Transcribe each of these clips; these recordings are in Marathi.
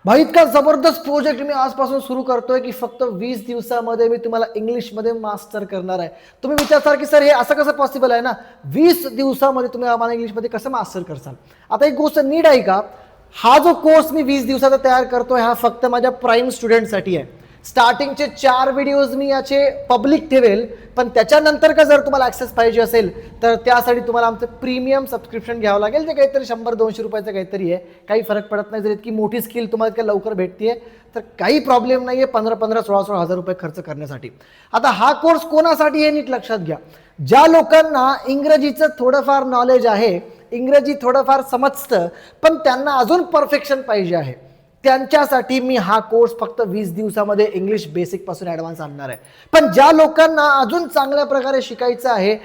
भाई इतका जबरदस्त प्रोजेक्ट मी आजपासून सुरू करतोय की फक्त 20 दिवसामध्ये मी तुम्हाला इंग्लिशमध्ये मास्टर करणार आहे. तुम्ही विचारसाल की सर हे असं कसं पॉसिबल आहे ना, 20 दिवसामध्ये तुम्ही आम्हाला इंग्लिशमध्ये कसं मास्टर करसाल. आता एक गोष्ट नीट आहे का, हा जो कोर्स मी 20 दिवसाचा तयार करतोय हा फक्त माझ्या प्राईम स्टुडंटसाठी आहे. स्टार्टिंगचे 4 व्हिडिओज मी याचे पब्लिक ठेवेल, पण त्याच्यानंतर का जर तुम्हाला ॲक्सेस पाहिजे असेल तर त्यासाठी तुम्हाला आमचं प्रीमियम सबस्क्रिप्शन घ्यावं लागेल, जे काहीतरी 100-200 रुपयाचं काहीतरी आहे. काही फरक पडत नाही. जर इतकी मोठी स्किल तुम्हाला इतक्या लवकर भेटते तर काही प्रॉब्लेम नाही आहे 15-15, 16-16 हजार रुपये खर्च करण्यासाठी. आता हा कोर्स कोणासाठी हे नीट लक्षात घ्या. ज्या लोकांना इंग्रजीचं थोडंफार नॉलेज आहे, इंग्रजी थोडंफार समजतं, पण त्यांना अजून परफेक्शन पाहिजे आहे, त्यांच्यासाठी मी हा कोर्स फक्त 20 दिवसामध्ये इंग्लिश बेसिक पासून ॲडव्हान्स आणणार आहे. पण ज्या लोकांना अजून चांगल्या प्रकारे शिकायचं आहे,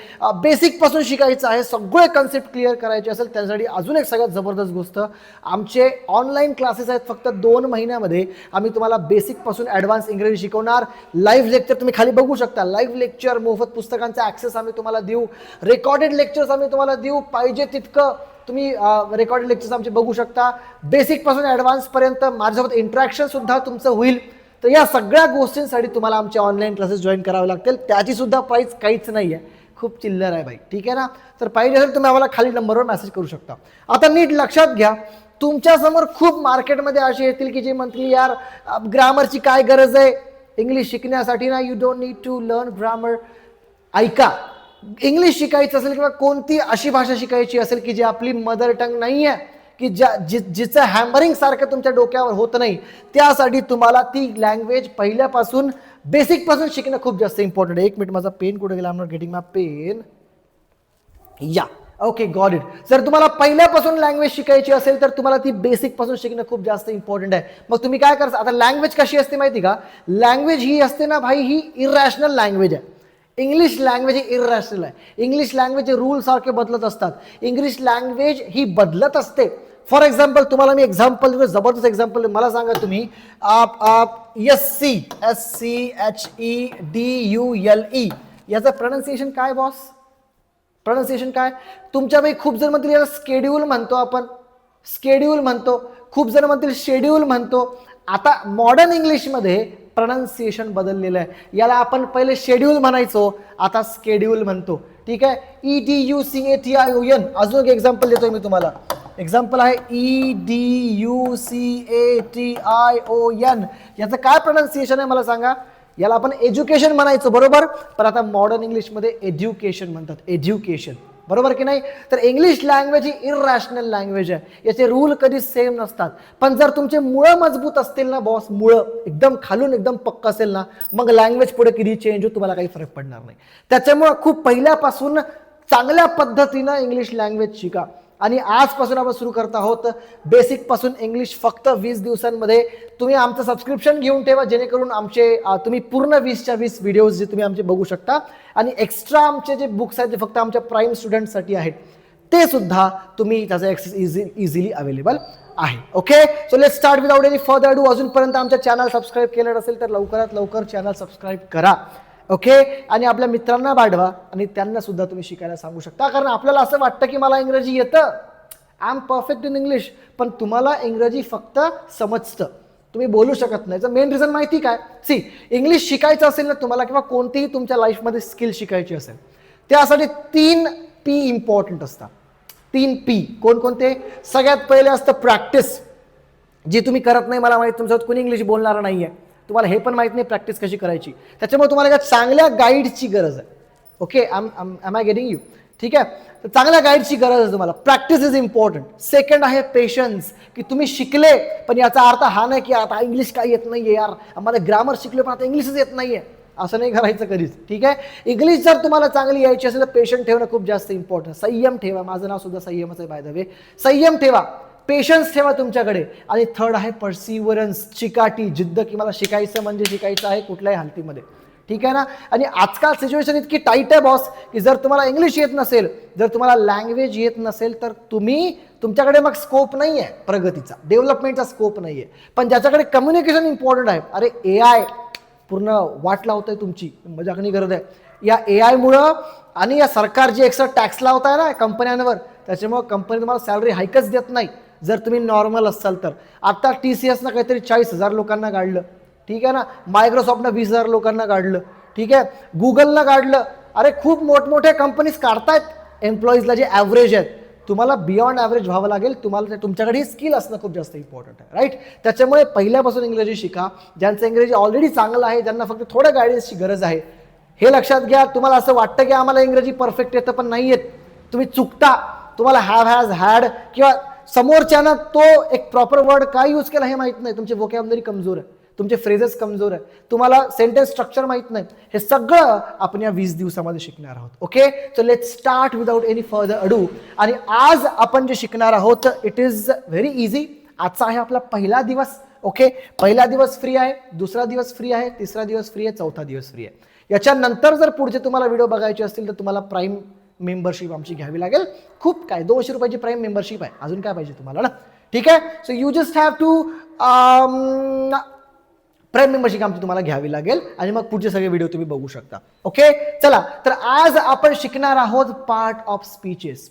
बेसिक पासून शिकायचं आहे, सगळे कन्सेप्ट क्लिअर करायचे असेल, त्यासाठी अजून एक सगळ्यात जबरदस्त गोष्ट, आमचे ऑनलाईन क्लासेस आहेत. फक्त 2 महिन्यामध्ये आम्ही तुम्हाला बेसिक पासून ॲडव्हान्स इंग्रजी शिकवणार. लाईव्ह लेक्चर तुम्ही खाली बघू शकता. लाईव्ह लेक्चर, मोफत पुस्तकांचा ॲक्सेस आम्ही तुम्हाला देऊ, रेकॉर्डेड लेक्चर्स आम्ही तुम्हाला देऊ. पाहिजे तितकं तुम्ही रेकॉर्डेड लेक्चर्स आमचे बघू शकता. बेसिकपासून ॲडव्हान्सपर्यंत माझ्यासोबत इंटरॅक्शन सुद्धा तुमचं होईल. तर या सगळ्या गोष्टींसाठी तुम्हाला आमचे ऑनलाईन क्लासेस जॉईन करावे लागतील. त्याची सुद्धा प्राईस काहीच नाही आहे, खूप चिल्लर आहे भाई. ठीक आहे ना. तर पाहिजे असेल तुम्ही आम्हाला खाली नंबरवर मेसेज करू शकता. आता नीट लक्षात घ्या, तुमच्यासमोर खूप मार्केटमध्ये असे येतील की जे म्हणतील यार ग्रामरची काय गरज आहे इंग्लिश शिकण्यासाठी ना, you don't need to learn grammar. ऐका, इंग्लिश शिकायचं असेल किंवा कोणती अशी भाषा शिकायची असेल की जी आपली मदर टंग नाही आहे, की जिचं हॅमरिंग सारखं तुमच्या डोक्यावर होत नाही, त्यासाठी तुम्हाला ती लँग्वेज पहिल्यापासून बेसिक पासून शिकणं खूप जास्त इम्पॉर्टंट आहे. 1 मिनिट, माझा पेन कुठे गेला? I am not getting my pen. Yeah okay, got it. जर तुम्हाला पहिल्यापासून लँग्वेज शिकायची असेल तर तुम्हाला ती बेसिक पासून शिकणं खूप जास्त इम्पॉर्टंट आहे. मग तुम्ही काय करता? आता लँग्वेज कशी असते माहिती का? लँग्वेज ही असते ना भाई, ही इरॅशनल लँग्वेज आहे. इंग्लिश लँग्वेज ही इरॅशनल आहे. इंग्लिश लँग्वेजचे रूल सारखे बदलत असतात. इंग्लिश लँग्वेज ही बदलत असते. फॉर एक्झाम्पल तुम्हाला मी एक्झाम्पल देतो, जबरदस्त एक्झाम्पल. मला सांगा तुम्ही SCHEDULE याचं प्रोनाउन्सिएशन काय बॉस? प्रोनाउन्सिएशन काय? तुमच्यापैकी खूप जण म्हणतील याला स्केड्यूल म्हणतो आपण, स्केड्यूल म्हणतो. खूप जण म्हणतील शेड्यूल म्हणतो. आता मॉडर्न इंग्लिशमध्ये प्रोनाउन्सिएशन बदललेलं आहे. याला आपण पहिले शेड्यूल म्हणायचो, आता स्केड्यूल म्हणतो. ठीक आहे. EDUCATION. अजून एक एक्झाम्पल देतोय मी तुम्हाला. एक्झाम्पल आहे EDUCATION. याचं काय प्रोनाउन्सिएशन आहे मला सांगा? याला आपण एज्युकेशन म्हणायचो, बरोबर? पण आता मॉडर्न इंग्लिशमध्ये एज्युकेशन म्हणतात, एज्युकेशन, बरोबर की नाही? तर इंग्लिश लँग्वेज ही इरॅशनल लँग्वेज आहे. याचे रूल कधी सेम नसतात. पण जर तुमचे मुळं मजबूत असतील ना बॉस, मुळं एकदम खालून एकदम पक्का असेल ना, मग लँग्वेज पुढे किती चेंज हो तुम्हाला काही फरक पडणार नाही. त्याच्यामुळं खूप पहिल्यापासून चांगल्या पद्धतीनं इंग्लिश लँग्वेज शिका. आणि आजपासून आपण सुरू करत आहोत बेसिक पासून इंग्लिश फक्त 20 दिवसांमध्ये. तुम्ही आमचं सबस्क्रिप्शन घेऊन ठेवा, जेणेकरून आमचे तुम्ही पूर्ण 20च्या 20 व्हिडिओज जे तुम्ही आमचे बघू शकता. आणि एक्स्ट्रा आमचे जे बुक्स आहेत जे फक्त आमच्या प्राईम स्टुडंटसाठी आहेत, ते सुद्धा तुम्ही त्याचा ॲक्सेस इझिली अवेलेबल आहे. Okay, so let's start without any further do. अजूनपर्यंत आमच्या चॅनल सबस्क्राईब केलं नसेल तर लवकरात लवकर चॅनल सबस्क्राईब करा. ओके, आणि आपल्या मित्रांना पाठवा आणि त्यांना सुद्धा तुम्ही शिकायला सांगू शकता. कारण आपल्याला असं वाटतं की मला इंग्रजी येतं, I am perfect in English, पण तुम्हाला इंग्रजी फक्त समजतं, तुम्ही बोलू शकत नाही. मेन रिझन माहिती काय? सी, इंग्लिश शिकायचं असेल ना तुम्हाला, किंवा कोणतीही तुमच्या लाईफमध्ये स्किल शिकायची असेल, त्यासाठी 3 P इम्पॉर्टंट असतात. 3 P कोणकोणते? सगळ्यात पहिले असतं प्रॅक्टिस, जी तुम्ही करत नाही. मला माहिती तुमच्यासोबत कोणी इंग्लिश बोलणार नाही आहे, तुम्हाला हे पण माहीत नाही प्रॅक्टिस कशी करायची. त्याच्यामुळे तुम्हाला एका चांगल्या गाईडची गरज आहे. Okay, am I getting you? ठीक आहे. तर चांगल्या गाईडची गरज आहे तुम्हाला. Practice is important. सेकंड आहे पेशन्स, की तुम्ही शिकले पण याचा अर्थ हा नाही की आता इंग्लिश काय येत नाही आहे यार, आम्हाला ग्रामर शिकलो पण आता इंग्लिशच येत नाही आहे, असं नाही करायचं कधीच. ठीक आहे. इंग्लिश जर तुम्हाला चांगली यायची असेल तर पेशंट ठेवणं खूप जास्त इम्पॉर्टंट. संयम ठेवा. माझं नाव सुद्धा संयमच आहे बाय द वे. संयम ठेवा, पेशन्स ठेवा तुमच्याकडे. आणि थर्ड आहे परसिव्हरन्स, चिकाटी, जिद्द, की मला शिकायचं म्हणजे शिकायचं आहे कुठल्याही हालतीमध्ये. ठीक आहे ना. आणि आजकाल सिच्युएशन इतकी टाईट आहे बॉस, की जर तुम्हाला इंग्लिश येत नसेल, जर तुम्हाला लँग्वेज येत नसेल, तर तुमच्याकडे मग स्कोप नाही आहे प्रगतीचा, डेव्हलपमेंटचा स्कोप नाही आहे. पण ज्याच्याकडे कम्युनिकेशन इम्पॉर्टंट आहे, अरे AI पूर्ण वाट लावतोय तुमची, मजाक नाही करत आहे. या AI मुळे आणि या सरकार जे एक्स्ट्रा टॅक्स लावत आहे ना कंपन्यांवर, त्याच्यामुळे कंपनी तुम्हाला सॅलरी हाईकच देत नाही. जर तुम्ही नॉर्मल असाल तर. आता TCSनं काहीतरी 40,000 लोकांना काढलं, ठीक आहे ना. मायक्रोसॉफ्टनं 20,000 लोकांना काढलं, ठीक आहे. गुगलनं काढलं. अरे खूप मोठमोठ्या कंपनीज काढतायत एम्प्लॉईजला जे ॲव्हरेज आहेत. तुम्हाला बियॉन्ड ॲव्हरेज व्हावं लागेल. तुम्हाला तुमच्याकडे ही स्किल असणं खूप जास्त इम्पॉर्टंट आहे, राईट. त्याच्यामुळे पहिल्यापासून इंग्रजी शिका. ज्यांचं इंग्रजी ऑलरेडी चांगलं आहे, ज्यांना फक्त थोड्या गायडन्सची गरज आहे, हे लक्षात घ्या. तुम्हाला असं वाटतं की आम्हाला इंग्रजी परफेक्ट येतं, पण नाही येत, तुम्ही चुकता. तुम्हाला हॅव, हॅज, हॅड किंवा समोरच्यानं तो एक प्रॉपर वर्ड काय यूज केला हे माहीत नाही. तुमची व्होकॅब्युलरी कमजोर आहे, तुमचे फ्रेजेस कमजोर आहे, तुम्हाला सेंटेन्स स्ट्रक्चर माहीत नाही. हे सगळं आपण या 20 दिवसामध्ये शिकणार आहोत. Okay, so let's start without any further ado. आणि आज आपण जे शिकणार आहोत इट इज व्हेरी इझी. आजचा आहे आपला पहिला दिवस. ओके, पहिला दिवस फ्री आहे, दुसरा दिवस फ्री आहे, तिसरा दिवस फ्री आहे, चौथा दिवस फ्री आहे. याच्यानंतर जर पुढचे तुम्हाला व्हिडिओ बघायचे असतील तर तुम्हाला प्राईम मेंबरशिप आमची घ्यावी लागेल. खूप काय, 200 रुपयाची प्राईम मेंबरशिप आहे, अजून काय पाहिजे तुम्हाला ना. ठीक आहे, so you just have to prime membership आमची तुम्हाला घ्यावी लागेल आणि मग पुढचे सगळे व्हिडिओ तुम्ही बघू शकता. ओके, चला तर आज आपण शिकणार आहोत पार्ट ऑफ स्पीचेस.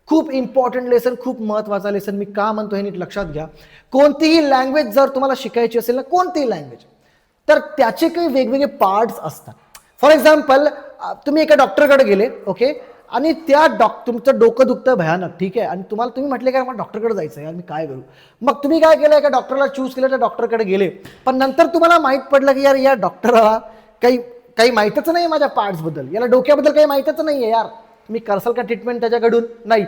खूप इम्पॉर्टंट लेसन, खूप महत्वाचा लेसन. मी का म्हणतो हे नीट लक्षात घ्या. कोणतीही लँग्वेज जर तुम्हाला शिकायची असेल ना, कोणतीही लँग्वेज, तर त्याचे काही वेगवेगळे पार्ट्स असतात. फॉर एक्झाम्पल, तुम्ही एका डॉक्टरकडे गेले, ओके, आणि त्या तुमचं डोकं दुखतं भयानक, ठीक आहे, आणि तुम्ही म्हटले का मला डॉक्टरकडे जायचं यार, मी काय करू. मग तुम्ही काय केलं, एका डॉक्टरला चूज केलं, त्या डॉक्टरकडे गेले. पण नंतर तुम्हाला माहीत पडलं की यार या डॉक्टरला काही माहीतच नाही माझ्या पार्ट्सबद्दल, याला डोक्याबद्दल काही माहीतच नाही आहे यार. तुम्ही करसाल का ट्रीटमेंट त्याच्याकडून? नाही.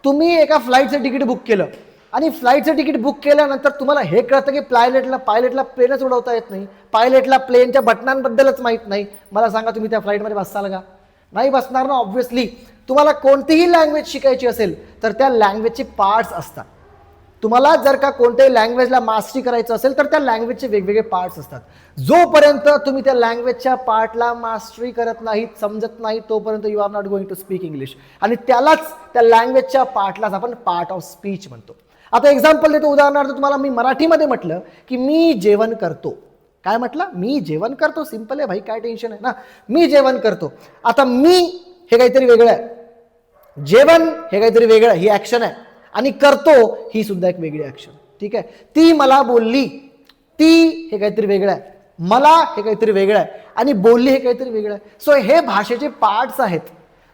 तुम्ही एका फ्लाईटचं तिकीट बुक केलं आणि फ्लाईटचं तिकीट बुक केल्यानंतर तुम्हाला हे कळतं की पायलटला प्लेनच उडवता येत नाही, पायलटला प्लेनच्या बटनांबद्दलच माहीत नाही. मला सांगा, तुम्ही त्या फ्लाईटमध्ये बससाल का? नाही बसणार ना, ऑब्व्हियसली. तुम्हाला कोणतीही लँग्वेज शिकायची असेल तर त्या लँग्वेजचे पार्ट्स असतात. तुम्हाला जर का कोणत्याही लँग्वेजला मास्टरी करायचं असेल तर त्या लँग्वेजचे वेगवेगळे पार्ट्स असतात. जोपर्यंत तुम्ही त्या लँग्वेजच्या पार्टला मास्टरी करत नाहीत, समजत नाही, तोपर्यंत you are not going to speak English. आणि त्यालाच, त्या लँग्वेजच्या पार्टलाच आपण पार्ट ऑफ स्पीच म्हणतो. आता एक्झाम्पल देतो. उदाहरणार्थ तुम्हाला मी मराठीमध्ये म्हटलं की मी जेवण करतो. काय म्हटलं? मी जेवण करतो. सिंपल आहे भाई, काय टेन्शन आहे ना. मी जेवण करतो. आता मी हे काहीतरी वेगळं आहे, जेवण हे काहीतरी वेगळं आहे, ही ऍक्शन आहे, आणि करतो ही सुद्धा एक वेगळी ऍक्शन. ठीक आहे. ती मला बोलली, ती हे काहीतरी वेगळं आहे, मला हे काहीतरी वेगळं आहे, आणि बोलली हे काहीतरी वेगळं आहे. सो हे भाषेचे पार्ट्स आहेत.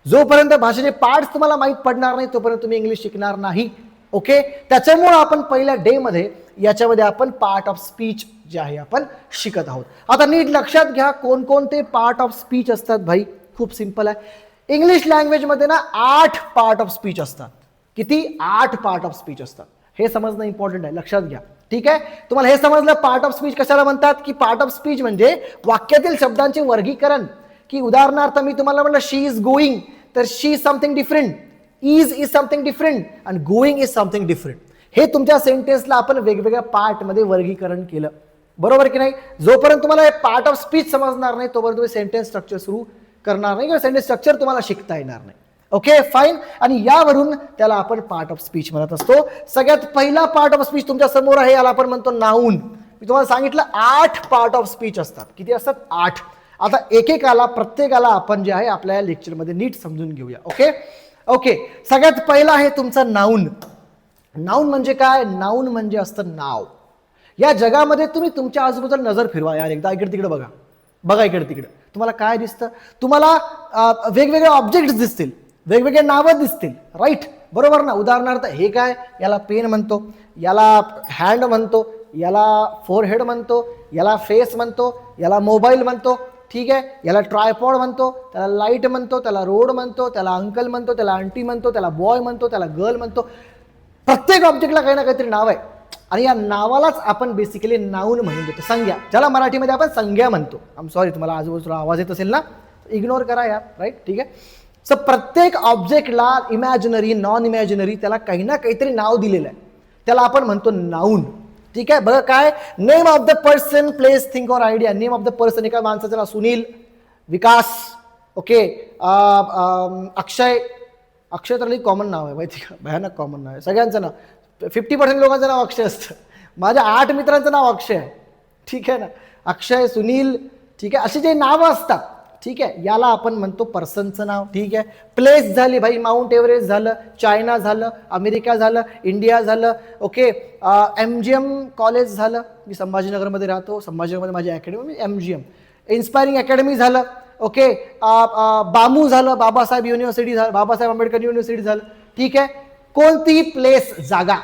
जोपर्यंत भाषेचे पार्ट्स तुम्हाला माहीत पडणार नाही तोपर्यंत तुम्ही इंग्लिश शिकणार नाही. ओके, त्याच्यामुळे आपण पहिल्या डे मध्ये याच्यामध्ये आपण पार्ट ऑफ स्पीच जे आहे आपण शिकत आहोत. आता नीट लक्षात घ्या कोणकोणते पार्ट ऑफ स्पीच असतात भाई. खूप सिंपल आहे. इंग्लिश लँग्वेजमध्ये ना 8 पार्ट ऑफ स्पीच असतात. किती? 8 पार्ट ऑफ स्पीच असतात. हे समजणं इम्पॉर्टंट आहे, लक्षात घ्या. ठीक आहे, तुम्हाला हे समजलं पार्ट ऑफ स्पीच कशाला म्हणतात, की पार्ट ऑफ स्पीच म्हणजे वाक्यातील शब्दांचे वर्गीकरण. की उदाहरणार्थ मी तुम्हाला म्हटलं शी इज गोईंग, तर she is something different, is something different, आणि गोईंग इज समथिंग डिफरंट. हे तुमच्या सेंटेन्सला आपण वेगवेगळ्या पार्टमध्ये वर्गीकरण केलं, बरोबर की नाही. जोपर्यंत तुम्हाला हे पार्ट ऑफ स्पीच समजणार नाही तोपर्यंत तुम्ही सेंटेन्स स्ट्रक्चर सुरू करणार नाही किंवा सेंटेन्स स्ट्रक्चर तुम्हाला शिकता येणार नाही. Okay, fine. आणि यावरून त्याला आपण पार्ट ऑफ स्पीच म्हणत असतो. सगळ्यात पहिला पार्ट ऑफ स्पीच तुमच्या समोर आहे, याला आपण म्हणतो नाऊन. मी तुम्हाला सांगितलं 8 पार्ट ऑफ स्पीच असतात. किती असतात? 8. आता एकेकाला, प्रत्येकाला आपण जे आहे आपल्या लेक्चरमध्ये नीट समजून घेऊया. ओके ओके, सगळ्यात पहिला आहे तुमचा नाऊन. नाऊन म्हणजे काय? नाऊन म्हणजे असतं नाव. या जगामध्ये तुम्ही तुमच्या आजूबाजूला नजर फिरवा यार, एकदा इकडे तिकडे बघा, बघा इकडे तिकडे, तुम्हाला काय दिसतं? तुम्हाला वेगवेगळे ऑब्जेक्ट्स दिसतील, वेगवेगळे नावं दिसतील, राईट, बरोबर ना. उदाहरणार्थ हे काय, याला पेन म्हणतो, याला हँड म्हणतो, याला फोरहेड म्हणतो, याला फेस म्हणतो, याला मोबाईल म्हणतो, ठीक आहे, याला ट्रायपॉड म्हणतो, त्याला लाईट म्हणतो, त्याला रोड म्हणतो, त्याला अंकल म्हणतो, त्याला आंटी म्हणतो, त्याला बॉय म्हणतो, त्याला गर्ल म्हणतो. प्रत्येक ऑब्जेक्टला काही ना काहीतरी नाव आहे आणि या नावालाच आपण बेसिकली नाऊन म्हणून देतो. संज्ञा, ज्याला मराठीमध्ये आपण संज्ञा म्हणतो. आम सॉरी, तुम्हाला आजूबाजूला आवाज येत असेल ना, इग्नोर करा यार, राईट, ठीक आहे. सो प्रत्येक ऑब्जेक्टला इमॅजिनरी, नॉन इमॅजिनरी, त्याला काही ना काहीतरी नाव दिलेलं आहे, त्याला आपण म्हणतो नाऊन. ठीक आहे. बघा काय, name of the person, place, thing or idea. Name of the person, एका माणसाचं नाव सुनील, विकास, ओके, अक्षय. अक्षय तर कॉमन नाव आहे, माहिती का, भयानक कॉमन नाव आहे. सगळ्यांचं नाव, 50% लोकांचं नाव अक्षय असतं. माझ्या 8 मित्रांचं नाव अक्षय आहे. ठीक आहे ना, अक्षय, सुनील, ठीक आहे, अशी जे नावं असतात ठीक आहे, याला आपण म्हणतो पर्सनचं नाव. ठीक आहे, प्लेस झाली भाई, माउंट एव्हरेस्ट झालं, चायना झालं, अमेरिका झालं, इंडिया झालं, ओके, MGM कॉलेज झालं, मी संभाजीनगरमध्ये राहतो, संभाजीनगरमध्ये माझी अकॅडमी MGM, इन्स्पायरिंग अकॅडमी झालं, ओके, बामू झालं, बाबासाहेब युनिव्हर्सिटी झालं, बाबासाहेब आंबेडकर युनिव्हर्सिटी झालं. ठीक आहे, कोणतीही प्लेस जागा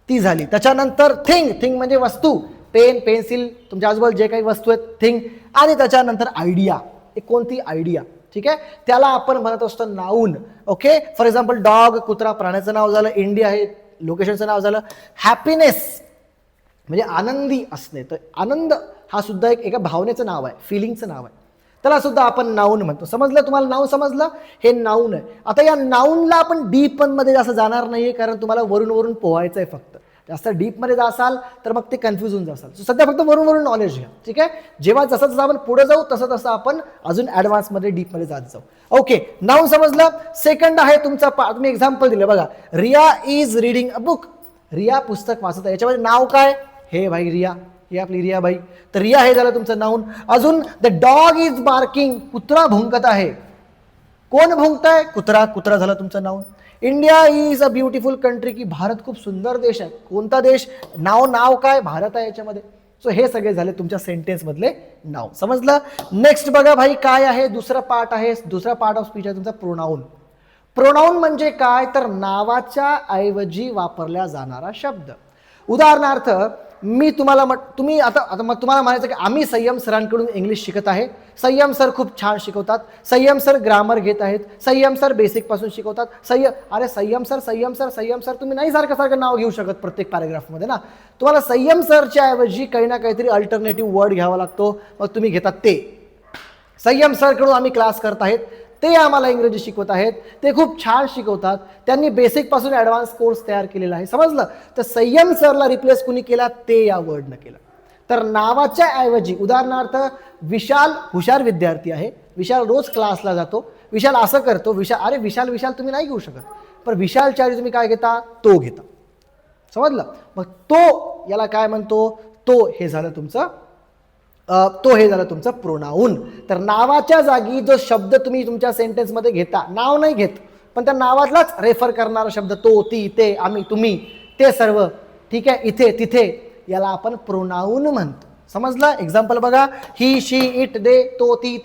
ती झाली. त्याच्यानंतर थिंग म्हणजे वस्तू, पेन पेन्सिल, तुमच्या आजूबाजूला जे काही वस्तू आहेत थिंग. आणि त्याच्यानंतर आयडिया, एक कोणती आयडिया. ठीक आहे, त्याला आपण म्हणत असतो noun. Okay, for example dog, कुत्रा, प्राण्याचं नाव झालं, इंडिया हे लोकेशनचं नाव झालं. हॅपीनेस म्हणजे आनंदी असणे, तर आनंद हा सुद्धा एका भावनेचं नाव आहे, फिलिंगचं नाव आहे, त्याला सुद्धा आपण नाऊन म्हणतो. समजलं तुम्हाला? नाऊन समजलं? हे नाऊन आहे. आता या नाऊनला आपण डीप मध्ये जास्त जाणार नाहीये, कारण तुम्हाला वरून वरून पोहायचं आहे. फक्त जास्त डीपमध्ये जासाल तर मग ते कन्फ्युज होऊन जासाल. सध्या फक्त वरून वरून नॉलेज घ्या. ठीक आहे, जेव्हा जसं जसं आपण पुढे जाऊ तसं तसं आपण अजून ॲडव्हान्समध्ये डीपमध्ये जात जाऊ. ओके, नाऊन समजलं. सेकंड आहे तुमचा तुम्ही एक्झाम्पल दिलं बघा, Riya is reading a book. Riya पुस्तक वाचत आहे. याच्यामध्ये नाव काय? हे भाई रिया, ही आपली रिया बाई. तर रिया हे झालं तुमचं नाऊन. अजून द डॉग इज बार्किंग, कुत्रा भुंकत आहे. कोण भुंकताय? कुत्रा. कुत्रा झालं तुमचं noun. India is a beautiful country, की भारत खूप सुंदर देश आहे. कोणता देश? नाव काय? भारत आहे याच्यामध्ये. सो हे सगळे झाले तुमच्या सेंटेन्स मधले नाव. समजलं? नेक्स्ट बघा भाई काय आहे, दुसरा पार्ट आहे, दुसरा पार्ट ऑफ स्पीच आहे तुमचा प्रोनाऊन. प्रोनाऊन म्हणजे काय? तर नावाच्या ऐवजी वापरला जाणारा शब्द. उदाहरणार्थ मी तुम्हाला तुम्ही आता मग तुम्हाला म्हणायचं की आम्ही संयम सरांकडून इंग्लिश शिकत आहे. संयम सर खूप छान शिकवतात. संयम सर ग्रामर घेत आहेत. संयम सर बेसिक पासून शिकवतात. अरे संयम सर तुम्ही नाही सारखं नाव घेऊ शकत प्रत्येक पॅराग्राफमध्ये ना. तुम्हाला संयम सरच्या ऐवजी काही ना काहीतरी अल्टरनेटिव्ह वर्ड घ्यावा लागतो. मग तुम्ही घेतात ते. संयम सरकडून आम्ही क्लास करत आहेत, ते आम्हाला इंग्रजी शिकवत आहेत, ते खूप छान शिकवतात, त्यांनी बेसिक पासून ॲडव्हान्स कोर्स तयार केलेला आहे. समजलं? तर संयम सरला रिप्लेस कुणी केला? ते या वर्डनं केलं. तर नावाच्या ऐवजी उदाहरणार्थ विशाल हुशार विद्यार्थी आहे, विशाल रोज क्लासला जातो, विशाल असं करतो, विशाल तुम्ही नाही घेऊ शकत, पण विशालच्या ऐवजी तुम्ही काय घेता? तो घेता. समजलं? मग तो याला काय म्हणतो? तो हे झालं तुमचं प्रोनाऊन. तर नावाच्या जागी जो शब्द तुम्ही तुमच्या सेंटेन्समध्ये घेता, नाव नाही घेत पण त्या नावातलाच रेफर करणारा शब्द, तो, ती, ते, आम्ही, तुम्ही, ते सर्व, ठीक आहे, इथे, तिथे, याला आपण प्रोनाऊन म्हणतो. समजलं? एक्झाम्पल बघा, ही, शी, इट, दे, तो, ती,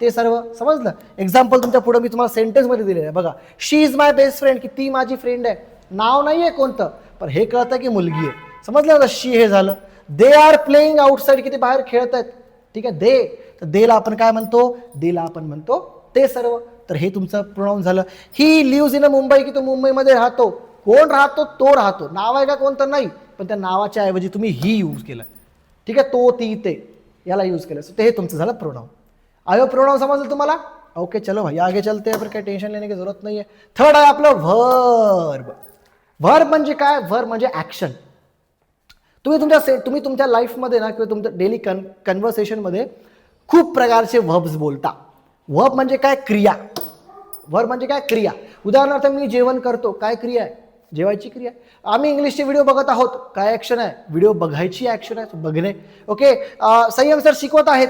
ते सर्व. समजलं? एक्झाम्पल तुमच्या पुढे मी तुम्हाला सेंटेन्समध्ये दिलेलं आहे बघा. शी इज माय बेस्ट फ्रेंड, की ती माझी फ्रेंड आहे. नाव नाही आहे कोणतं, पण हे कळतं की मुलगी आहे. समजलं? आता शी हे झालं. दे आर प्लेइंग आउटसाइड, की ते बाहेर खेळत आहेत. ठीक आहे, दे. तर देला आपण काय म्हणतो? देला आपण म्हणतो ते सर्व. तर हे तुमचं प्रोनाऊन झालं. ही लिव्हज इन अ मुंबई, की तो मुंबईमध्ये राहतो. कोण राहतो? तो राहतो. नाव आहे का कोणतं? नाही, पण त्या नावाच्या ऐवजी तुम्ही ही यूज केलं. ठीक आहे, तो, ती, ते याला यूज केलं. ते हे तुमचं झालं प्रोनाऊन. आयो प्रोनाऊन समजलं तुम्हाला? ओके, चलो भाई आगे चलते हैं, फिर काही टेन्शन लेने की जरूरत नाही आहे. थर्ड आहे आपलं व्हर्ब. व्हर्ब म्हणजे काय? व्हर्ब म्हणजे ऍक्शन. तुम्ही तुमच्या लाईफमध्ये ना किंवा तुमच्या डेली कन्व्हर्सेशनमध्ये खूप प्रकारचे व्हर्ब्स बोलता. व्हर्ब म्हणजे काय? क्रिया. व्हर्ब म्हणजे काय? क्रिया. उदाहरणार्थ मी जेवण करतो, काय क्रिया आहे? जेवायची क्रिया. आम्ही इंग्लिशचे व्हिडिओ बघत आहोत, काय ऍक्शन आहे? व्हिडिओ बघायची ऍक्शन आहे, बघणे. ओके, संयम सर शिकवत आहेत,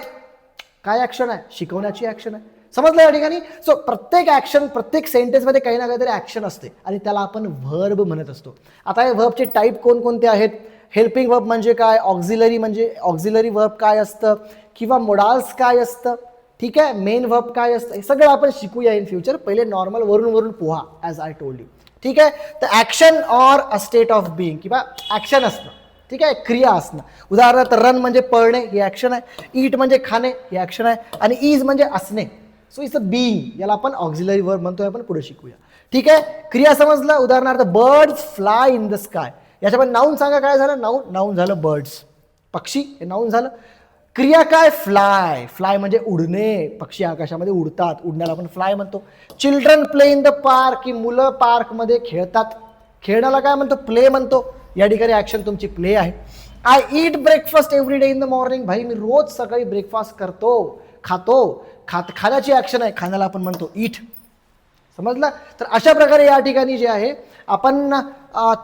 काय ऍक्शन आहे? शिकवण्याची ऍक्शन आहे. समजलं या ठिकाणी? सो प्रत्येक ऍक्शन, प्रत्येक सेंटेन्समध्ये काही ना काहीतरी ऍक्शन असते आणि त्याला आपण व्हर्ब म्हणत असतो. आता या व्हर्बचे टाईप कोणकोणते आहेत? हेल्पिंग वर्ब म्हणजे काय? ऑक्झिलरी वर्ब काय असतं, किंवा मोडाल्स काय असतं, ठीक आहे, मेन वर्ब काय असतं, हे सगळं आपण शिकूया इन फ्युचर. पहिले नॉर्मल वरून poha, as I told you. ठीक आहे, तर action or a state of being, किंवा ॲक्शन असणं, ठीक आहे, क्रिया असणं. उदाहरणार्थ रन म्हणजे पळणे, हे ॲक्शन आहे. ईट म्हणजे खाणे, हे ॲक्शन आहे. आणि इज म्हणजे असणे. सो इट्स अ बीइंग, याला आपण ऑक्झिलरी वर्ब म्हणतोय. आपण पुढे शिकूया. ठीक आहे, क्रिया समजलं. उदाहरणार्थ birds fly in the sky, याच्यामध्ये नाऊन सांगा काय झालं? नाऊन झालं बर्ड्स, पक्षी, हे नाऊन झालं. क्रिया काय? फ्लाय. फ्लाय म्हणजे उडणे, पक्षी आकाशामध्ये उडतात, उडण्याला आपण फ्लाय म्हणतो. Children play in the park, की मुलं पार्कमध्ये खेळतात, खेळण्याला काय म्हणतो? प्ले म्हणतो. या ठिकाणी ऍक्शन तुमची प्ले आहे. I eat breakfast every day in the morning, भाई मी रोज सकाळी ब्रेकफास्ट करतो, खातो. खाण्याची ऍक्शन आहे, खाण्याला आपण म्हणतो ईट. समजलं? तर अशा प्रकारे या ठिकाणी जे आहे आपण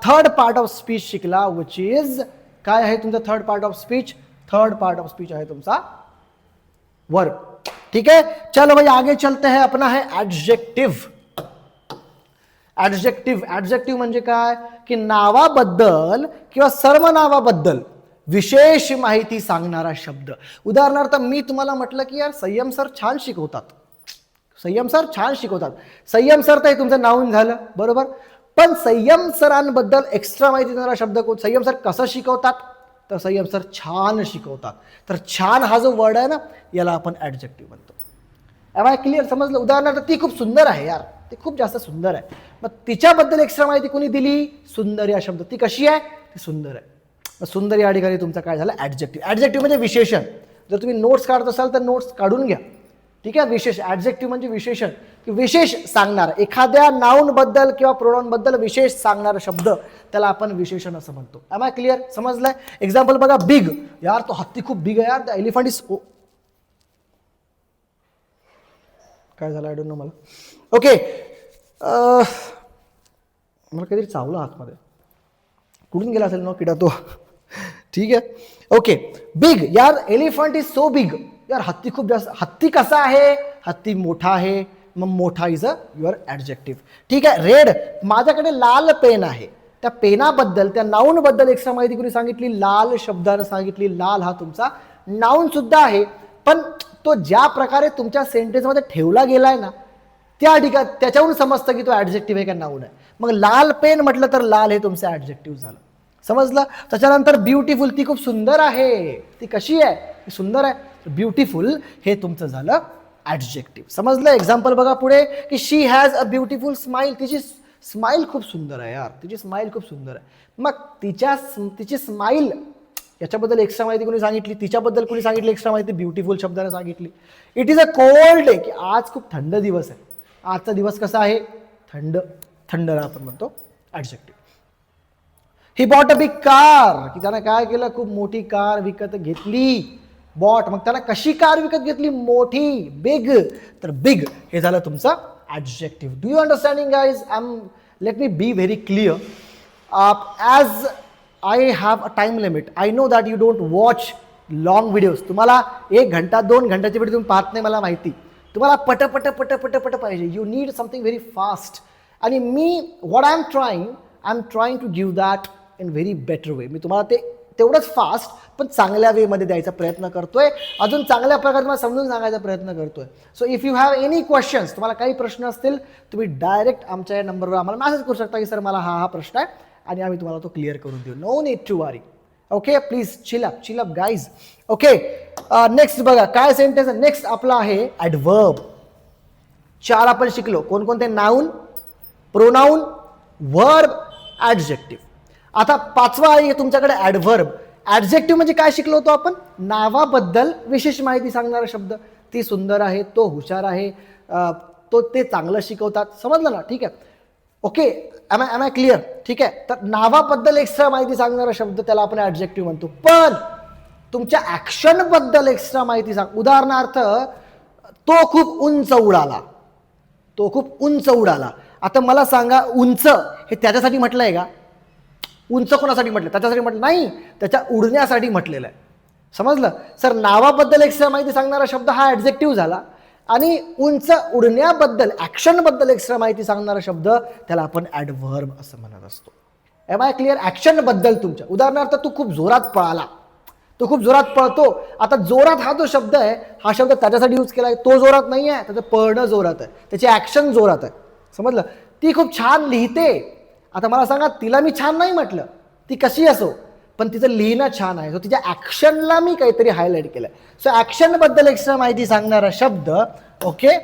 थर्ड पार्ट ऑफ स्पीच शिकला, विच इज काय आहे तुमचा third part of speech? Third part of speech आहे तुमचा वर्ब. ठीक है, चलो भाई आगे चलते हैं. अपना है ऍडजेक्टिव्ह. ऍडजेक्टिव्ह म्हणजे काय की नावाबद्दल किंवा सर्वनावाबद्दल विशेष माहिती सांगणारा शब्द. उदाहरणार्थ मी तुम्हाला म्हटलं की यार संयम सर छान शिकवतात. संयम सर छान शिकवतात. संयम सर तर तुमचं नाऊन झालं बरोबर. पण संयम सरांबद्दल एक्स्ट्रा माहिती देणारा शब्द कोण? संयम सर कसं शिकवतात? तर संयम सर छान शिकवतात. तर छान हा जो वर्ड आहे ना याला आपण ऍडजेक्टिव्ह म्हणतो. Am I clear? समजलं? उदाहरणार्थ ती खूप सुंदर आहे यार, ती खूप जास्त सुंदर आहे. मग तिच्याबद्दल एक्स्ट्रा माहिती कोणी दिली? सुंदर या शब्द. ती कशी आहे? ती सुंदर आहे. मग सुंदर या ठिकाणी तुमचा काय झालं? ऍडजेक्टिव्ह. ऍडजेक्टिव्ह म्हणजे विशेषण. जर तुम्ही नोट्स काढत असाल तर नोट्स काढून घ्या. ठीक आहे. विशेष. ऍडजेक्टिव्ह म्हणजे विशेषण, विशेष सांगणार. एखाद्या नाउन बद्दल किंवा प्रोनाउन बद्दल विशेष सांगणारा शब्द त्याला आपण विशेषण असं म्हणतो. Am I clear? समजलंय? एक्झाम्पल बघा, बिग. यार तो हत्ती खूप बिग आहे यार. द एलिफंट इज काय झालं? आय डोंट नो मला. ओके, मला काहीतरी चावलं हातमध्ये. कुठून गेला असेल ना किडा तो. ठीक आहे. Okay, big. यार एलिफंट इज सो बिग. यार हत्ती खूप जास्त. हत्ती कसा आहे? हत्ती मोठा आहे. मग मोठा इज अ युअर ऍडजेक्टिव्ह. ठीक आहे. रेड. माझ्याकडे लाल पेन आहे. त्या पेनाबद्दल, त्या नाऊन बद्दल एक्स्ट्रा माहिती कोणी सांगितली? लाल शब्दानं सांगितली. लाल हा तुमचा नाऊन सुद्धा आहे, पण तो ज्या प्रकारे तुमच्या सेंटेन्समध्ये ठेवला गेलाय ना त्या ठिकाणी त्याच्यावरून समजतं की तो ऍडजेक्टिव्ह आहे का नाऊन आहे. मग लाल पेन म्हटलं तर लाल हे तुमचं ऍडजेक्टिव्ह झालं. समजलं? त्याच्यानंतर ब्युटिफुल. ती खूप सुंदर आहे. ती कशी आहे? ती सुंदर आहे. ब्युटिफुल हे तुमचं झालं ऍडजेक्टिव्ह. समजलं? एक्झाम्पल बघा पुढे की शी हॅज अ ब्युटिफुल स्माइल. तिची स्माइल खूप सुंदर आहे यार. तिची स्माइल खूप सुंदर आहे. मग तिची स्माइल याच्याबद्दल एक्स्ट्रा माहिती कोणी सांगितली? तिच्याबद्दल कोणी सांगितली एक्स्ट्रा माहिती? ब्युटिफुल शब्दाने सांगितली. It is a cold day, की आज खूप थंड दिवस आहे. आजचा दिवस कसा आहे? थंड. थंडला आपण म्हणतो adjective. He bought a big car, की त्यानं काय केलं? खूप मोठी कार विकत घेतली. बॉट. मग त्याला कशी कार विकत घेतली? मोठी. बिग. तर बिग हे झालं तुमचं adjective. Do you understanding guys? Let me be very clear. As I have a time limit. I know that you don't watch long videos. तुम्हाला 1 घंटा 2 घंटाची व्हिडिओ तुम्ही पाहत नाही, मला माहिती. तुम्हाला पट पट पट पट पट पाहिजे. You need something very fast. आणि मी what I am trying to give that in very better way. मी तुम्हाला ते तेवढंच फास्ट पण चांगल्या वेमध्ये द्यायचा प्रयत्न करतोय. अजून चांगल्या प्रकारे तुम्हाला समजून सांगायचा प्रयत्न करतोय. So if you have any questions, तुम्हाला काही प्रश्न असतील, तुम्ही डायरेक्ट आमच्या या नंबरवर आम्हाला मेसेज करू शकता की सर मला हा प्रश्न आहे, आणि आम्ही तुम्हाला तो क्लिअर करून देऊ. No need to worry. Okay, please chill up guys. Okay, next बघा काय सेंटेन्स. नेक्स्ट आपला आहे ॲडव्हर्ब. 4 आपण शिकलो. कोणकोणते? Noun, pronoun, verb, adjective. आता 5वा आहे तुमच्याकडे ॲडव्हर्ब. ॲडजेक्टिव्ह म्हणजे काय शिकलो होतो आपण? नावाबद्दल विशेष माहिती सांगणारा शब्द. ती सुंदर आहे, तो हुशार आहे, ते चांगलं शिकवतात. समजलं ना? ठीक आहे. Okay, am I clear? ठीक आहे. तर नावाबद्दल एक्स्ट्रा माहिती सांगणारा शब्द त्याला आपण ॲडजेक्टिव्ह म्हणतो. पण तुमच्या ऍक्शन बद्दल एक्स्ट्रा माहिती सांग. उदाहरणार्थ, तो खूप उंच उडाला. तो खूप उंच उडाला. आता मला सांगा, उंच हे त्याच्यासाठी म्हटलंय का? उंच कोणासाठी म्हटलं? त्याच्यासाठी म्हटलं नाही, त्याच्या उडण्यासाठी म्हटलेलं आहे. समजलं? सर नावाबद्दल एक्स्ट्रा माहिती सांगणारा शब्द हा ॲडजेक्टिव्ह झाला, आणि उंच उडण्याबद्दल ॲक्शनबद्दल एक्स्ट्रा माहिती सांगणारा शब्द त्याला आपण ॲडव्हर्ब असं म्हणत असतो. M I clear? ॲक्शनबद्दल तुमच्या. उदाहरणार्थ, तू खूप जोरात पळाला. तो खूप जोरात पळतो. आता जोरात हा जो शब्द आहे, हा शब्द त्याच्यासाठी यूज केला आहे. तो जोरात नाही आहे, त्याचं पळणं जोरात आहे, त्याची ॲक्शन जोरात आहे. समजलं? ती खूप छान लिहिते. आता मला सांगा, तिला मी छान नाही म्हटलं, ती कशी असो, पण तिचं लिहिणं छान आहे. सो तिच्या ॲक्शनला मी काहीतरी हायलाईट केलं. सो ॲक्शनबद्दल एक्स्ट्रा माहिती सांगणारा शब्द, ओके,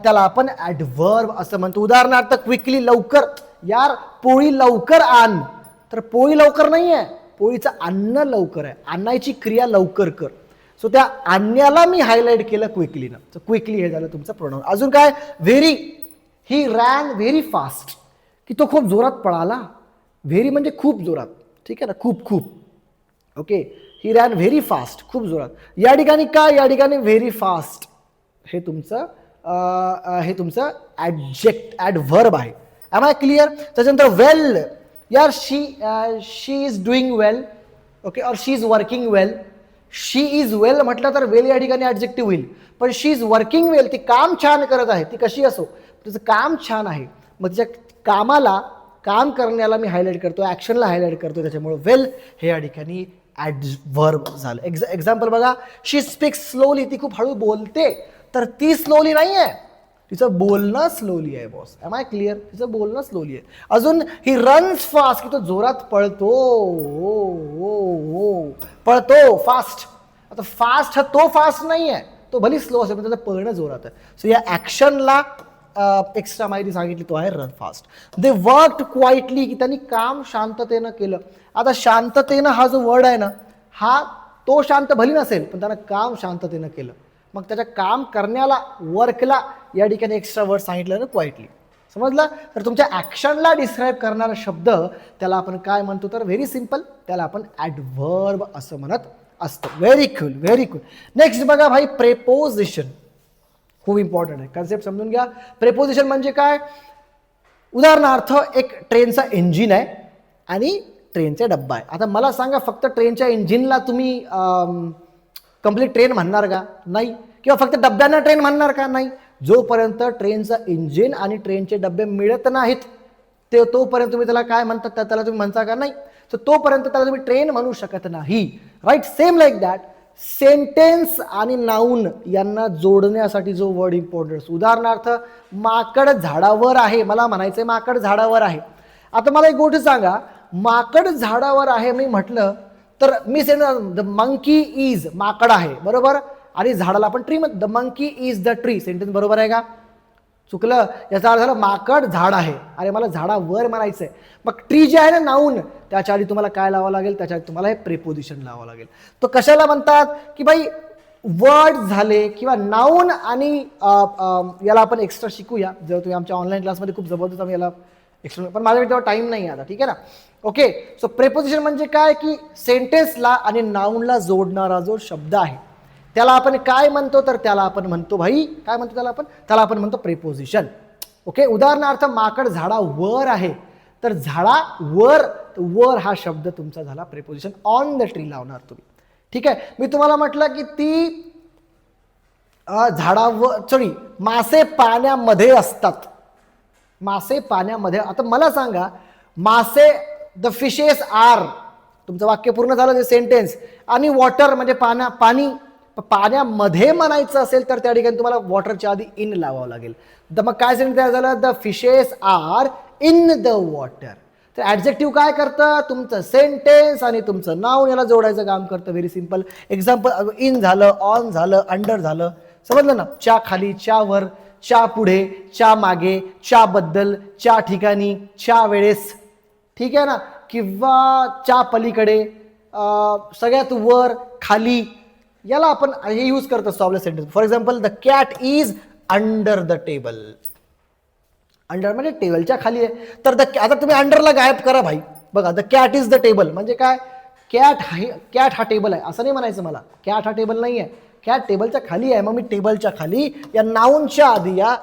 त्याला आपण ॲडव्हर्ब असं म्हणतो. उदाहरणार्थ, क्विकली, लवकर. यार पोळी लवकर आण. तर पोळी लवकर नाही आहे, पोळीचं आणणं लवकर आहे. आणायची क्रिया लवकर कर. सो त्या आणण्याला मी हायलाईट केलं क्विकलीनं. सो क्विकली हे झालं तुमचं प्रोनाउन. अजून काय? व्हेरी. ही रॅन व्हेरी फास्ट, की तो खूप जोरात पळाला. व्हेरी म्हणजे खूप जोरात. ठीक आहे ना? खूप. ओके, ही रॅन व्हेरी फास्ट, खूप जोरात. या ठिकाणी काय? या ठिकाणी व्हेरी फास्ट हे तुमचं ॲडव्हर्ब आहे. Am I clear? त्याच्यानंतर वेल. यार she is doing well. Okay, और she is working well. She is well म्हटलं तर वेल या ठिकाणी ऍडजेक्टिव्ह होईल, पण शी इज वर्किंग वेल, ती काम छान करत आहे, ती कशी असो तिचं काम छान आहे, मग तिच्या कामाला, काम करण्याला मी हायलाईट करतो, ऍक्शनला हायलाईट करतो, त्याच्यामुळे वेल हे या ठिकाणी ॲडव्हर्ब झालं. एक्झाम्पल बघा, शी स्पीक्स स्लोली, ती खूप हळू बोलते, तर ती स्लोली नाही आहे, तिचं बोलणं स्लोली आहे बॉस. M I clear? तिचं बोलणं स्लोली आहे. अजून ही रन्स फास्ट, की तो जोरात पळतो, पळतो फास्ट. आता फास्ट हा तो फास्ट नाही आहे, तो भली स्लो असेल पण त्याचं पळणं जोरात आहे. सो या ऍक्शनला एक्स्ट्रा माहिती सांगितली, तो आहे run fast. They worked quietly, की त्यांनी काम शांततेनं केलं. आता शांततेनं हा जो वर्ड आहे ना, हा तो शांत भली नसेल पण त्यानं काम शांततेनं केलं, मग त्याच्या काम करण्याला, वर्कला या ठिकाणी एक्स्ट्रा वर्ड सांगितलं ना, क्वाइटली. समजलं? तर तुमच्या ऍक्शनला डिस्क्राईब करणारा शब्द त्याला आपण काय म्हणतो, तर व्हेरी सिम्पल, त्याला आपण ॲडव्हर्ब असं म्हणत असतो. Very cool, very cool. Next बघा भाई, प्रेपोजिशन. खूप इम्पॉर्टंट आहे, कन्सेप्ट समजून घ्या. प्रेपोजिशन म्हणजे काय? उदाहरणार्थ एक ट्रेनचा इंजिन आहे आणि ट्रेनचा डब्बा आहे. आता मला सांगा, फक्त ट्रेनच्या इंजिनला तुम्ही कंप्लीट ट्रेन म्हणणार का? नाही. किंवा फक्त डब्यांना ट्रेन म्हणणार का? नाही. जोपर्यंत ट्रेनचं इंजिन आणि ट्रेनचे डबे मिळत नाहीत ते तोपर्यंत तुम्ही त्याला काय म्हणतात, त्याला तुम्ही म्हणता का? नाही. तर तोपर्यंत त्याला तुम्ही ट्रेन म्हणू शकत नाही. Right? Same like that, sentence आणि नाऊन यांना जोडण्यासाठी जो वर्ड इम्पॉर्टन्स. उदाहरणार्थ, माकड झाडावर आहे, मला म्हणायचंय माकड झाडावर आहे. आता मला एक गोष्ट सांगा, माकड झाडावर आहे मी म्हटलं तर मी द मंकी इज, माकड आहे बरोबर, आणि झाडाला आपण ट्री म्हणतो, the monkey is the tree. Sentence बरोबर आहे का? चुकलं. याचा अर्थ झाला माकड झाड आहे, अरे मला झाडावर म्हणायचंय. मग ट्री जे आहे ना, नाऊन, त्याच्या आधी तुम्हाला काय लावावं लागेल? त्याच्या आधी तुम्हाला हे प्रेपोजिशन लावावं लागेल. तो कशाला म्हणतात की भाई वर्ड झाले किंवा नाऊन, आणि याला आपण एक्स्ट्रा शिकूया जेव्हा तुम्ही आमच्या ऑनलाईन क्लासमध्ये, खूप जबरदस्त आम्ही याला एक्स्ट्रा, पण माझ्याकडे तेव्हा टाइम नाही आता, ठीक आहे ना? ओके. सो प्रेपोजिशन म्हणजे काय, की सेंटेन्सला आणि नाऊनला जोडणारा जो शब्द आहे त्याला आपण काय म्हणतो, तर त्याला आपण म्हणतो भाई, काय म्हणतो त्याला आपण म्हणतो ओके. उदाहरणार्थ, माकड झाडावर आहे, तर झाडावर, वर हा शब्द तुमचा झाला प्रेपोजिशन. ऑन द ट्री लावणार तुम्ही, ठीक आहे. मी तुम्हाला म्हटलं की ती झाडावर, सॉरी, मासे पाण्यामध्ये असतात, मासे पाण्यामध्ये. आता मला सांगा, मासे, द फिशेस आर, तुमचं वाक्य पूर्ण झालं ते सेंटेन्स, आणि वॉटर म्हणजे पाणी, पाण्यामध्ये म्हणायचं असेल तर त्या ठिकाणी तुम्हाला वॉटरच्या आधी इन लावावं लागेल. तर मग काय सेंटेन्स तयार झालं, the fishes are in the water. तर ऍडजेक्टिव्ह काय करतं, तुमचं सेंटेन्स आणि तुमचं नाउन याला जोडायचं काम करतं. Very simple. एक्झाम्पल, इन झालं, ऑन झालं, अंडर झालं, समजलं ना? च्या खाली, च्या वर, च्या पुढे, च्या मागे, च्या बद्दल, च्या ठिकाणी, च्या वेळेस, ठीक आहे ना? किंवा च्या पलीकडे, सगळ्यात वर, खाली, याला आपण हे यूज करत असतो आपल्या sentence. For example, the cat is under the table. Under म्हणजे टेबलच्या खाली आहे, तर आता तुम्ही अंडरला गायब करा भाई. बघा, the cat is the table म्हणजे काय, कॅट हा टेबल आहे असं नाही म्हणायचं मला, कॅट हा टेबल नाही आहे, कॅट टेबलच्या खाली आहे, मग मी टेबलच्या खाली या नाऊनच्या आधी या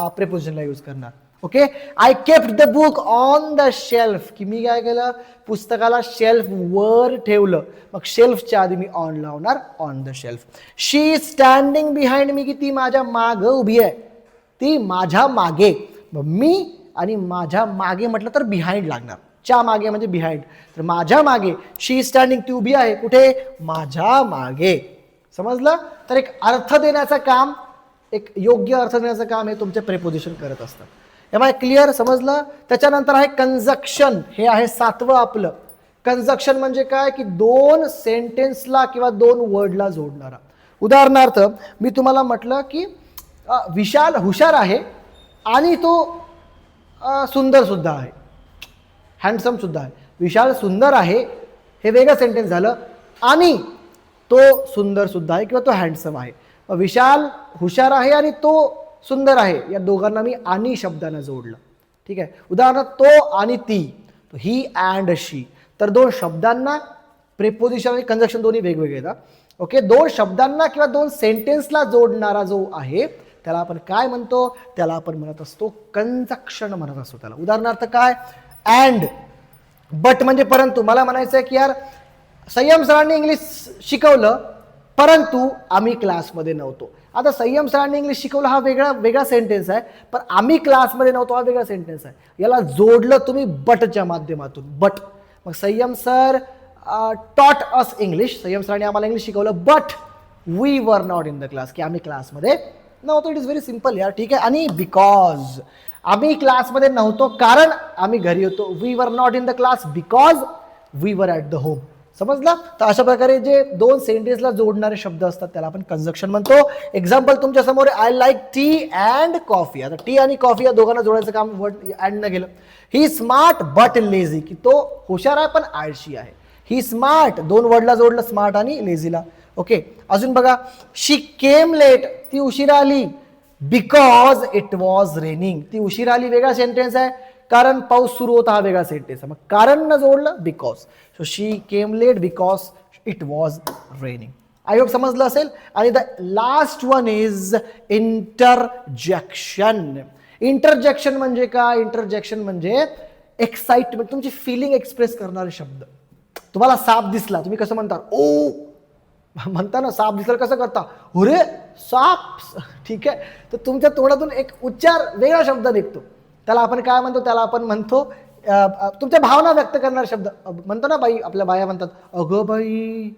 प्रेपोजिशनला यूज करणार. Okay. I kept the book on the shelf, की मी काय केलं, पुस्तकाला शेल्फ वर ठेवलं, मग शेल्फच्या आधी मी ऑन लावणार, on the shelf. She is standing behind me, की ती माझ्या मागे उभी आहे, ती माझ्या मागे. मी आणि माझ्या मागे म्हटलं तर बिहाइंड लागणार, च्या मागे म्हणजे बिहाइंड, तर माझ्या मागे. शी इज स्टँडिंग, ती उभी आहे कुठे, माझ्या मागे. समजलं? तर एक अर्थ देण्याचं काम, एक योग्य अर्थ देण्याचं काम हे तुमचे प्रेपोजिशन करत असतात. Am I clear? समजलं? त्याच्यानंतर आहे कंजक्शन, हे आहे 7वं आपलं. कंजक्शन म्हणजे काय, की दोन सेंटेन्सला किंवा दोन वर्डला जोडणारा. उदाहरणार्थ, मी तुम्हाला म्हटलं की विशाल हुशार आहे आणि तो सुंदर सुद्धा आहे, हँडसम सुद्धा आहे. विशाल सुंदर आहे हे वेगळं सेंटेन्स झालं, आणि तो सुंदर सुद्धा आहे किंवा तो हँडसम आहे. विशाल हुशार आहे आणि तो सुंदर आहे, या दोघांना मी आणि शब्दानं जोडलं, ठीक आहे. उदाहरणार्थ, तो आणि ती, ही अँड शी, तर दोन शब्दांना प्रेपोजिशन आणि कंजक्शन दोन्ही वेगवेगळे येतात. ओके. दोन शब्दांना किंवा दोन सेंटेन्सला जोडणारा जो आहे त्याला आपण काय म्हणतो, त्याला आपण म्हणत असतो कंजक्शन म्हणत असतो त्याला. उदाहरणार्थ काय, अँड, बट म्हणजे परंतु. मला म्हणायचं आहे की यार संयम सरांनी इंग्लिश शिकवलं परंतु आम्ही क्लासमध्ये नव्हतो. आता संयम सरांनी इंग्लिश शिकवलं हा वेगळा सेंटेन्स आहे, पण आम्ही क्लासमध्ये नव्हतो हा वेगळा सेंटेन्स आहे. याला जोडलं तुम्ही बटच्या माध्यमातून, बट. मग संयम सर टॉट अस इंग्लिश, संयम सरांनी आम्हाला इंग्लिश शिकवलं, but we were not in the class, की आम्ही क्लासमध्ये नव्हतो. इट इज व्हेरी सिम्पल यार, ठीक आहे. आणि बिकॉज आम्ही क्लासमध्ये नव्हतो कारण आम्ही घरी होतो. We were not in the class because we were at the home. समजलं? तर अशा प्रकारे जे दोन सेंटेन्सला जोडणारे शब्द असतात त्याला आपण कंजक्शन म्हणतो. एक्झाम्पल तुमच्या समोर, I like tea and coffee. आता टी आणि कॉफी या दोघांना जोडायचं काम वर्ड ॲड न गेलं. ही स्मार्ट बट लेझी, की तो हुशार आहे पण आळशी आहे. ही स्मार्ट, दोन वर्डला जोडलं, स्मार्ट आणि लेझीला. ओके, अजून बघा, शी केम लेट, ती उशिरा आली, बिकॉज इट वॉज रेनिंग. ती उशिरा आली वेगळा सेंटेन्स आहे, कारण पाऊस सुरू होता हा वेगळा सेंटेन्स आहे. मग कारण न जोडलं because. So she came late because it was raining. I hope समजलं असेल. आणि the last one is interjection. Interjection म्हणजे काय? इंटरजेक्शन म्हणजे एक्साइटमेंट, तुमची फिलिंग एक्सप्रेस करणारे शब्द. तुम्हाला साप दिसला, तुम्ही कसं म्हणता? ओ म्हणता ना, साप दिसला कसं करता? अरे साप, ठीक आहे. तर तुमच्या तोंडातून एक उच्चार, वेगळा शब्द निघतो, त्याला आपण काय म्हणतो? त्याला आपण म्हणतो तुमच्या भावना व्यक्त करणारे शब्द. म्हणतो ना बाई, आपल्या बाया म्हणतात अगं बाई,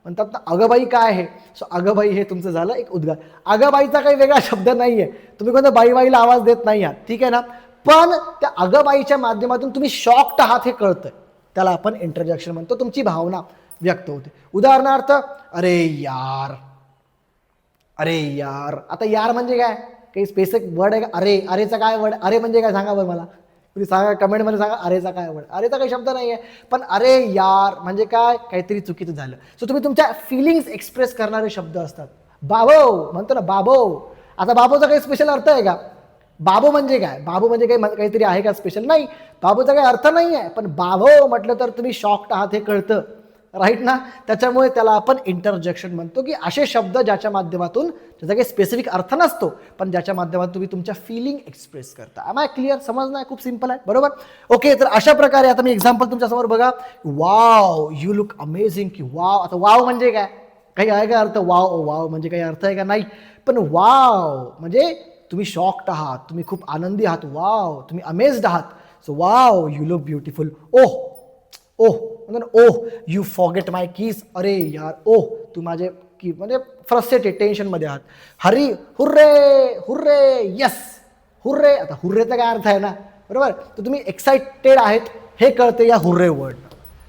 म्हणतात ना अगं बाई काय आहे. सो अगं बाई हे तुमचं झालं एक उद्गार. अगं बाईचा काही वेगळा शब्द नाही आहे, तुम्ही कोणत्या बाईला आवाज देत नाही आहात, ठीक आहे ना. पण त्या अगं बाईच्या माध्यमातून तुम्ही शॉक्ड आहात हे कळतंय, त्याला आपण इंटरजेक्शन म्हणतो. तुमची भावना व्यक्त होते. उदाहरणार्थ, अरे यार, अरे यार. आता यार म्हणजे काय? काही स्पेसिफिक वर्ड आहे का? अरे, अरेचा काय वर्ड? अरे म्हणजे काय सांगा बरं मला, तुम्ही सांगा कमेंटमध्ये सांगा. अरेचा काय वर्ड? अरेचा काही शब्द नाही आहे, पण अरे यार म्हणजे काय? काहीतरी चुकीचं झालं. सो तुम्ही तुमच्या फिलिंग्स एक्सप्रेस करणारे शब्द असतात. बाबो म्हणतो ना, बाबो. आता बाबोचा काही स्पेशल अर्थ आहे का? बाबो म्हणजे काय? बाबू म्हणजे काहीतरी आहे का स्पेशल? नाही, बाबूचा काही अर्थ नाही आहे. पण बाबो म्हटलं तर तुम्ही शॉक्ड आहात हे कळतं, राईट ना. त्याच्यामुळे त्याला आपण इंटरजेक्शन म्हणतो, की असे शब्द ज्याच्या माध्यमातून, ज्याचा काही स्पेसिफिक अर्थ नसतो, पण ज्याच्या माध्यमातून तुम्ही तुमच्या फिलिंग एक्सप्रेस करता. I my clear? समजणं खूप सिम्पल आहे, बरोबर. ओके, तर अशा प्रकारे आता मी एक्झाम्पल तुमच्यासमोर बघा. वाव, यू लुक अमेझिंग, की वाव. आता वाव म्हणजे काय? काही आहे का अर्थ? वाव, वाव म्हणजे काही अर्थ आहे का? नाही. पण वाव म्हणजे तुम्ही शॉक्ड आहात, तुम्ही खूप आनंदी आहात. वाव, तुम्ही अमेझड आहात. So wow, you look beautiful. Oh, oh oh, you forget my keys. अरे यार, ओह तू माझे की, म्हणजे फ्रस्ट्रेटेड, टेन्शनमध्ये आहात. Hari, hurray, hurray, yes, hurray. आता हुर्रेचा काय अर्थ आहे ना, बरोबर. तर तुम्ही एक्साइटेड आहेत हे कळते या हुर्रे वर्ड.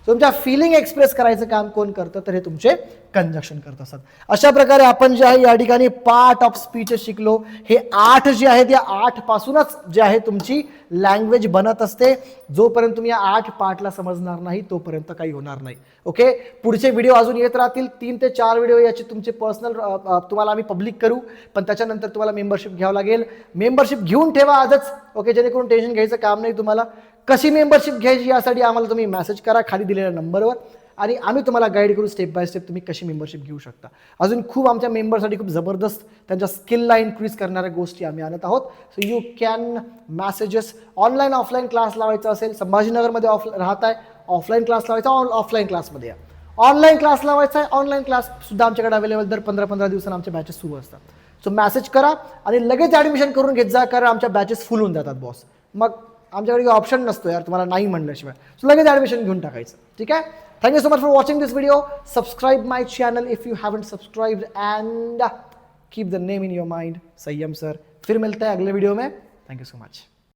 तुमच्या फिलिंग एक्सप्रेस करायचं काम कोण करतं? तर हे तुमचे कंजक्शन करत असतात. अशा प्रकारे आपण जे आहे या ठिकाणी पार्ट ऑफ स्पीच शिकलो. हे 8 जे आहेत, या 8 पासूनच जे आहे तुमची लँग्वेज बनत असते. जोपर्यंत तुम्ही या 8 पार्टला समजणार नाही तोपर्यंत काही होणार नाही. ओके, पुढचे व्हिडिओ अजून येत राहतील. 3 ते 4 व्हिडिओ याचे तुमचे पर्सनल तुम्हाला आम्ही पब्लिक करू, पण त्याच्यानंतर तुम्हाला मेंबरशिप घ्यावं लागेल. मेंबरशिप घेऊन ठेवा आजच, ओके, जेणेकरून टेन्शन घ्यायचं काम नाही तुम्हाला. कशी मेंबरशिप घ्यायची यासाठी आम्हाला तुम्ही मेसेज करा खाली दिलेल्या नंबरवर, आणि आम्ही तुम्हाला गाईड करू स्टेप बाय स्टेप तुम्ही कशी मेंबरशिप घेऊ शकता. अजून खूप आमच्या मेंबरसाठी खूप जबरदस्त त्यांच्या स्किलला इन्क्रीज करणाऱ्या गोष्टी आम्ही आणत आहोत. So you can messages. Online offline class लावायचा असेल, संभाजीनगरमध्ये राहत आहे, ऑफलाईन क्लास लावायचा, ऑफलाईन क्लासमध्ये या. ऑनलाईन क्लास लावायचा आहे, ऑनलाईन क्लास सुद्धा आमच्याकडे अवेलेबल. दर 15-15 दिवसांना आमच्या बॅचेस सुरू असतात. सो मॅसेज करा आणि लगेच ॲडमिशन करून घेत जा, कारण आमच्या बॅचेस फुल होऊन जातात बॉस. मग आमच्याकडे ऑप्शन नसतो यार तुम्हाला नाही म्हणल्याशिवाय. सो लगेच ॲडमिशन घेऊन टाकायचं, ठीक आहे. Thank you so much for watching this video. Subscribe my channel if you haven't subscribed and keep the name in your mind. Sayyam sir. फिर मिलते हैं अगले वीडियो में. Thank you so much.